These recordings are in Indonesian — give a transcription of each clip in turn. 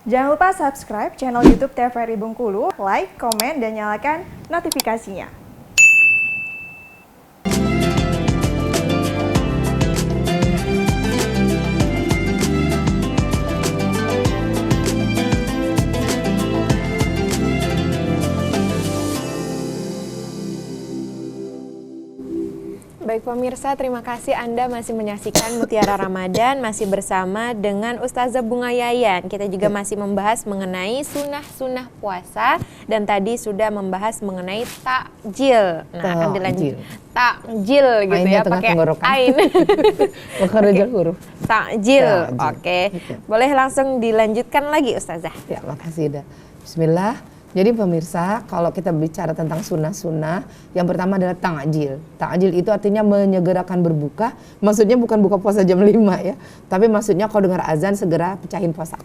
Jangan lupa subscribe channel YouTube TVRI Bengkulu, like, komen, dan nyalakan notifikasinya. Baik pemirsa, terima kasih Anda masih menyaksikan Mutiara Ramadan, masih bersama dengan Ustazah Bunga Yayan. Kita juga masih membahas mengenai sunnah-sunnah puasa dan tadi sudah membahas mengenai takjil. Nah, akan dilanjut takjil gitu ya, pakai ain. Makharajul huruf. Takjil. Oke. Boleh langsung dilanjutkan lagi Ustazah. Ya, makasih dah. Bismillah. Jadi pemirsa, kalau kita bicara tentang sunnah-sunnah, yang pertama adalah takjil. Takjil itu artinya menyegerakan berbuka, maksudnya bukan buka puasa jam 5 ya, tapi maksudnya kalau dengar azan segera pecahin puasa.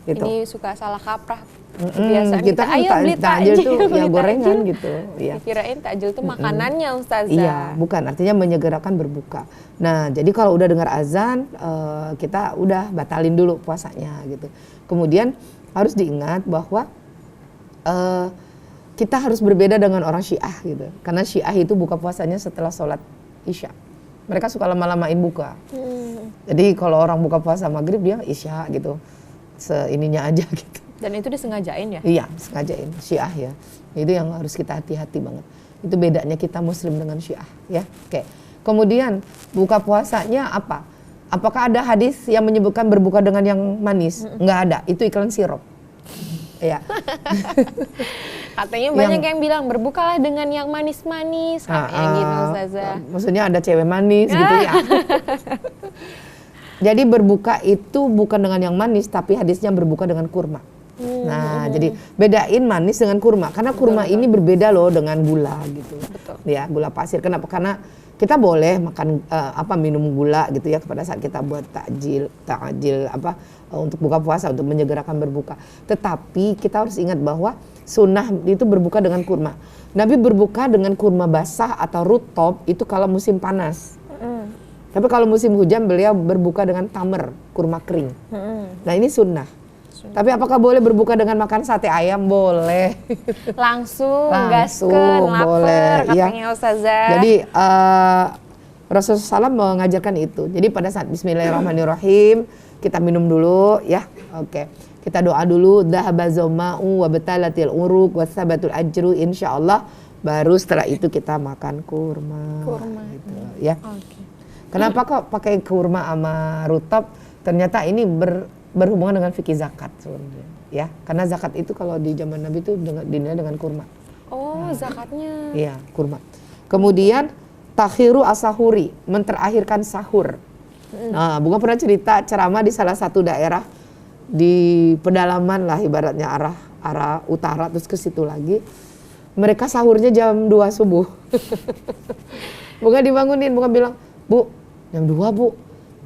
Gitu. Ini suka salah kaprah. Kebiasaan kita kan ayo beli takjil tuh ya gorengan takjil. gitu. Ya. Dikirain takjil tuh makanannya Ustazah. Iya, bukan, artinya menyegerakan berbuka. Nah, jadi kalau udah dengar azan, kita udah batalin dulu puasanya gitu. Kemudian harus diingat bahwa kita harus berbeda dengan orang Syiah gitu, karena Syiah itu buka puasanya setelah sholat Isya. Mereka suka lama-lamain buka. Jadi kalau orang buka puasa maghrib dia Isya gitu, seininya aja gitu. Dan itu disengajain ya? Iya, sengajain Syiah ya. Itu yang harus kita hati-hati banget. Itu bedanya kita Muslim dengan Syiah ya. Oke. Kemudian buka puasanya apa? Apakah ada hadis yang menyebutkan berbuka dengan yang manis? Nggak ada. Itu iklan sirup. Ya. Katanya banyak yang bilang berbukalah dengan yang manis-manis, katanya gitu Ustazah. Maksudnya ada cewek manis gitu ya. Jadi berbuka itu bukan dengan yang manis, tapi hadisnya berbuka dengan kurma. Nah, jadi bedain manis dengan kurma, karena kurma ini berbeda loh dengan gula gitu. Betul. Ya, gula pasir. Kenapa? Karena kita boleh makan minum gula gitu ya pada saat kita buat takjil untuk buka puasa, untuk menyegerakan berbuka. Tetapi kita harus ingat bahwa sunnah itu berbuka dengan kurma. Nabi berbuka dengan kurma basah atau rutop itu kalau musim panas. Tapi kalau musim hujan beliau berbuka dengan tamer, kurma kering. Nah, ini sunnah. Tapi apakah boleh berbuka dengan makan sate ayam? Boleh. Langsung gaskeun, boleh, lapar, katanya Ustazah. Jadi Rasulullah SAW mengajarkan itu. Jadi pada saat Bismillahirrahmanirrahim kita minum dulu ya. Oke. Kita doa dulu, dhahaba zama'u wa batalatil uruq wa sabatul ajru, insyaallah. Baru setelah itu kita makan kurma. Gitu, ya. Kenapa kok pakai kurma sama rutop? Ternyata ini berhubungan dengan fikih zakat sebenarnya, ya. Karena zakat itu kalau di zaman Nabi itu dinilai dengan kurma. Oh, zakatnya. Iya, kurma. Kemudian takhiru asahuri, menterakhirkan sahur. Nah, Bunga pernah cerita ceramah di salah satu daerah di pedalaman lah, ibaratnya arah utara, terus ke situ lagi. Mereka sahurnya jam 2 subuh. Bunga dibangunin, Bunga bilang, "Bu, jam 2, Bu."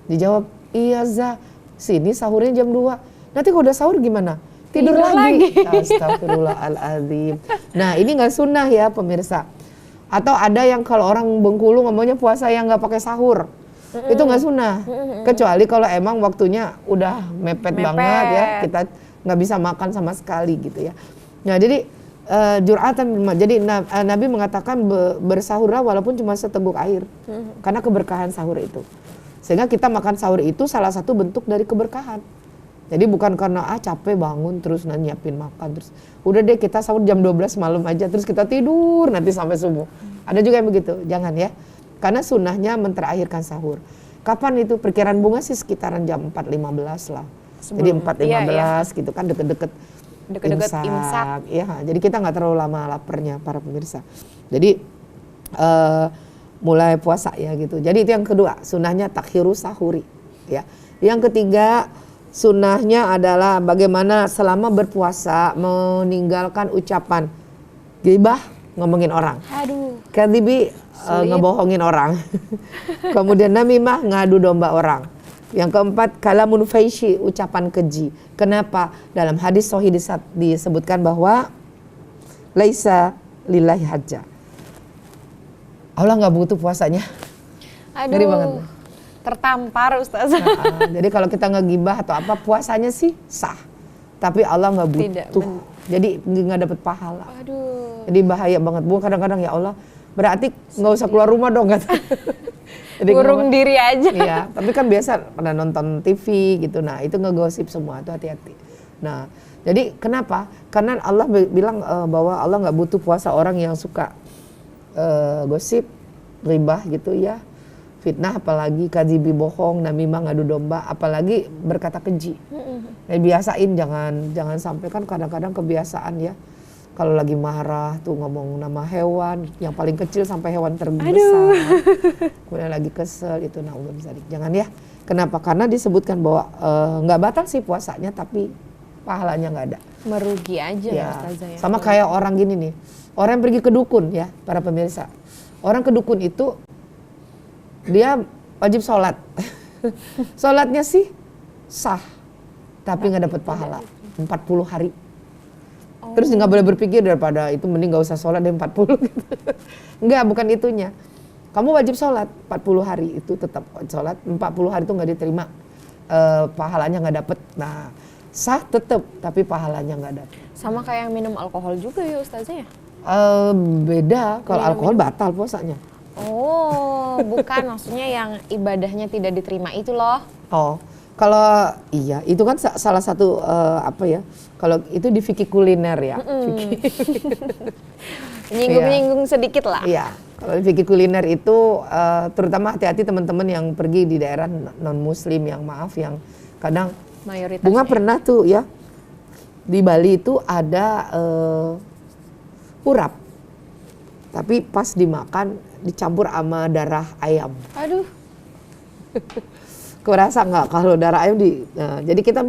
Dijawab, "Iya, Za. Sini sahurnya jam 2. Nanti kalau udah sahur gimana? Tidur lagi." Astagfirullahaladzim. Nah, ini nggak sunnah ya pemirsa. Atau ada yang kalau orang Bengkulu ngomongnya puasa yang nggak pakai sahur. Itu nggak sunnah. Kecuali kalau emang waktunya udah mepet banget ya, kita nggak bisa makan sama sekali gitu ya. Nah, jadi jur'atan, jadi Nabi mengatakan bersahurlah walaupun cuma seteguk air. Karena keberkahan sahur itu. Sehingga kita makan sahur itu salah satu bentuk dari keberkahan. Jadi bukan karena capek bangun terus nyiapin makan terus udah deh kita sahur jam 12 malam aja terus kita tidur nanti sampai subuh. Ada juga yang begitu, jangan ya. Karena sunnahnya menterakhirkan sahur. Kapan itu? Perkiraan Bunga sih sekitaran jam 4.15 lah. Jadi 4.15 gitu kan deket-deket imsak. Ya, jadi kita nggak terlalu lama laparnya para pemirsa. Jadi mulai puasa ya gitu. Jadi itu yang kedua, sunnahnya takhiru sahuri ya. Yang ketiga, sunnahnya adalah bagaimana selama berpuasa meninggalkan ucapan ghibah, ngomongin orang. Aduh. Kadhibi, ngebohongin orang. Kemudian namimah, ngadu domba orang. Yang keempat, kalamun faishi, ucapan keji. Kenapa? Dalam hadis sahih disebutkan bahwa laisa lillahi hajjah. Allah nggak butuh puasanya. Aduh. Ngeri banget. Tertampar Ustazah. Jadi kalau kita ngegibah atau apa, puasanya sih sah. tapi Allah nggak Tidak, butuh. Jadi nggak dapat pahala. Aduh. Jadi bahaya banget. Bu, kadang-kadang ya Allah, berarti nggak usah keluar rumah dong kata. Jadi Kurung diri aja. Iya, tapi kan biasa pada nonton TV gitu. Nah, itu ngegosip semua, itu hati-hati. Nah, jadi kenapa? Karena Allah bilang bahwa Allah nggak butuh puasa orang yang suka gosip, ghibah gitu ya, fitnah, apalagi kadzibi, bohong, namimah, ngadu domba, apalagi berkata keji. Nah, biasain jangan sampai, kan kadang-kadang kebiasaan ya. Kalau lagi marah tuh ngomong nama hewan, yang paling kecil sampai hewan terbesar. Kemudian lagi kesel itu jangan ya. Kenapa? Karena disebutkan bahwa nggak batal sih puasanya, tapi pahalanya nggak ada. Merugi aja Ya, Ustazah ya. sama kayak orang gini nih, orang yang pergi ke dukun ya, para pemirsa. Orang ke dukun itu dia wajib sholat. Sholatnya sih sah, tapi nggak dapat pahala 40 hari. Terus nggak boleh berpikir daripada itu mending nggak usah sholat deh 40 gitu. Enggak, bukan itunya. Kamu wajib sholat 40 hari, itu tetap sholat, 40 hari itu nggak diterima, pahalanya nggak dapet. Nah, sah tetap, tapi pahalanya nggak dapet. Sama kayak yang minum alkohol juga ya Ustazah ya? Beda, kalau alkohol batal puasanya. Oh, bukan, maksudnya yang ibadahnya tidak diterima itu loh. Oh, kalau iya, itu kan salah satu apa ya? Kalau itu di fikih kuliner ya. Menyinggung-nyinggung sedikit lah. Iya, kalau di fikih kuliner itu terutama hati-hati teman-teman yang pergi di daerah non muslim yang yang kadang Mayoritas. Bunga pernah tuh ya di Bali itu ada urap, tapi pas dimakan dicampur sama darah ayam. Aduh. Kerasa nggak kalau darah ayam jadi kita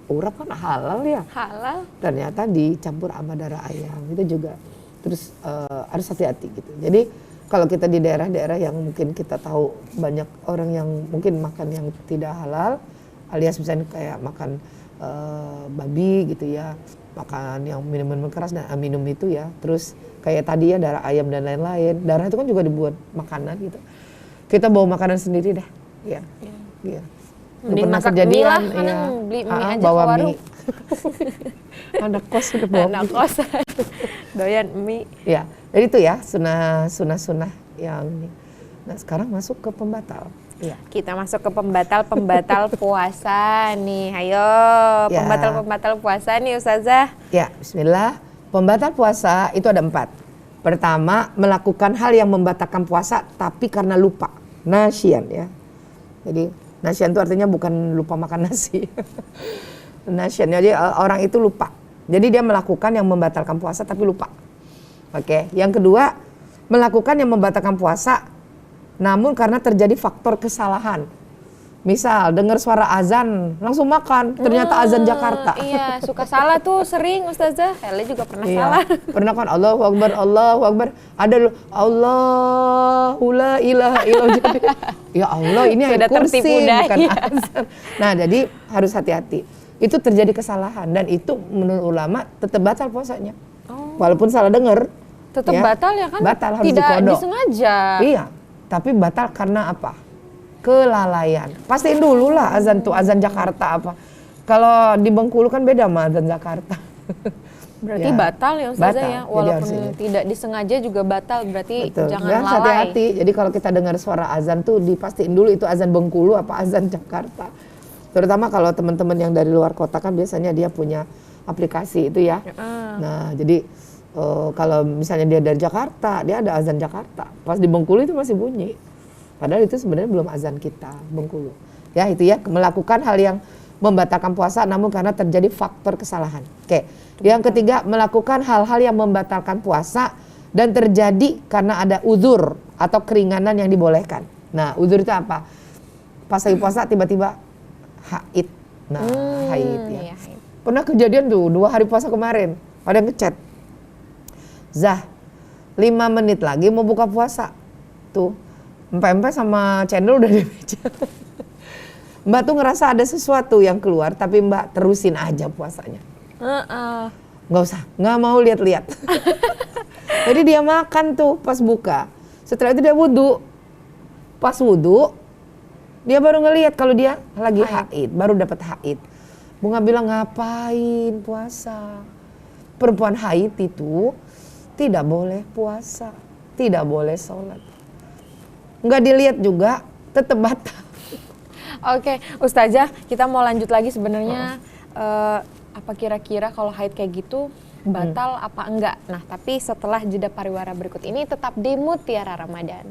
urap kan halal ya. Halal. Ternyata dicampur sama darah ayam itu juga. Terus harus hati-hati gitu. Jadi kalau kita di daerah-daerah yang mungkin kita tahu banyak orang yang mungkin makan yang tidak halal, alias misalnya kayak makan babi gitu ya, makan yang minuman keras dan minum itu ya, terus kayak tadi ya darah ayam dan lain-lain. Darah itu kan juga dibuat makanan gitu. Kita bawa makanan sendiri dah, ya. Iya. Mending Pernah masak kejadian, mie lah, iya. kadang beli mie aja bawa ke warung. mie. Anak kos udah bawa Anak mie. kos. Doyan mie. Ya, jadi itu ya sunah yang ini. Nah sekarang masuk ke pembatal. Iya. Kita masuk ke pembatal puasa nih. Ayo, Ya. pembatal puasa nih Ustazah. Ya, bismillah. Pembatal puasa itu ada 4. Pertama, melakukan hal yang membatalkan puasa tapi karena lupa. Nasyan ya. Jadi nasyan itu artinya bukan lupa makan nasi. Nasyan, jadi orang itu lupa. Jadi dia melakukan yang membatalkan puasa tapi lupa. Oke. Yang kedua, melakukan yang membatalkan puasa namun karena terjadi faktor kesalahan. Misal dengar suara azan langsung makan, ternyata azan Jakarta. Iya, suka salah tuh sering Ustazah. Hele juga pernah Iya. salah. Pernah kan Allahu Akbar. Ada loh Allahu la ilaha illallah. Jadi, ya Allah ini ayat Sudah kursi tertipu bukan daya. azan. Nah, jadi harus hati-hati. Itu terjadi kesalahan dan itu menurut ulama tetap batal puasanya. Walaupun salah dengar. Tetap batal ya kan? Batal, harus Tidak dikodok. disengaja. Iya, tapi batal karena apa? Kelalaian. Pastiin dulu lah azan tuh, azan Jakarta apa. Kalau di Bengkulu kan beda sama azan Jakarta. Berarti Ya, batal ya Ustazah batal. ya? Jadi Walaupun harus ini. tidak disengaja juga batal, berarti Betul. jangan Dan lalai. hati-hati. Jadi kalau kita dengar suara azan tuh dipastiin dulu itu azan Bengkulu apa azan Jakarta. Terutama kalau teman-teman yang dari luar kota kan biasanya dia punya aplikasi itu ya. Nah, jadi kalau misalnya dia dari Jakarta, dia ada azan Jakarta. Pas di Bengkulu itu masih bunyi. Padahal itu sebenarnya belum azan kita, Bengkulu. Ya, itu ya, melakukan hal yang membatalkan puasa namun karena terjadi faktor kesalahan. Oke. Yang ketiga, melakukan hal-hal yang membatalkan puasa dan terjadi karena ada uzur atau keringanan yang dibolehkan. Nah, uzur itu apa? Pas lagi puasa tiba-tiba haid. Nah, haid ya. Iya, haid. Pernah kejadian tuh 2 hari puasa kemarin, ada ngechat. Zah, 5 menit lagi mau buka puasa. Tuh, empe-empe sama channel udah di meja. Mbak tuh ngerasa ada sesuatu yang keluar, tapi Mbak terusin aja puasanya. Nggak usah, nggak mau lihat-lihat. Jadi dia makan tuh pas buka. Setelah itu dia wudhu. Pas wudhu, dia baru ngelihat kalau dia lagi haid, baru dapat haid. Bunga bilang ngapain puasa? Perempuan haid itu tidak boleh puasa, tidak boleh sholat. Nggak dilihat juga, tetap batal. Oke, Ustazah, kita mau lanjut lagi sebenarnya apa kira-kira kalau haid kayak gitu batal apa enggak? Nah, tapi setelah jeda pariwara berikut ini tetap di Mutiara Ramadan.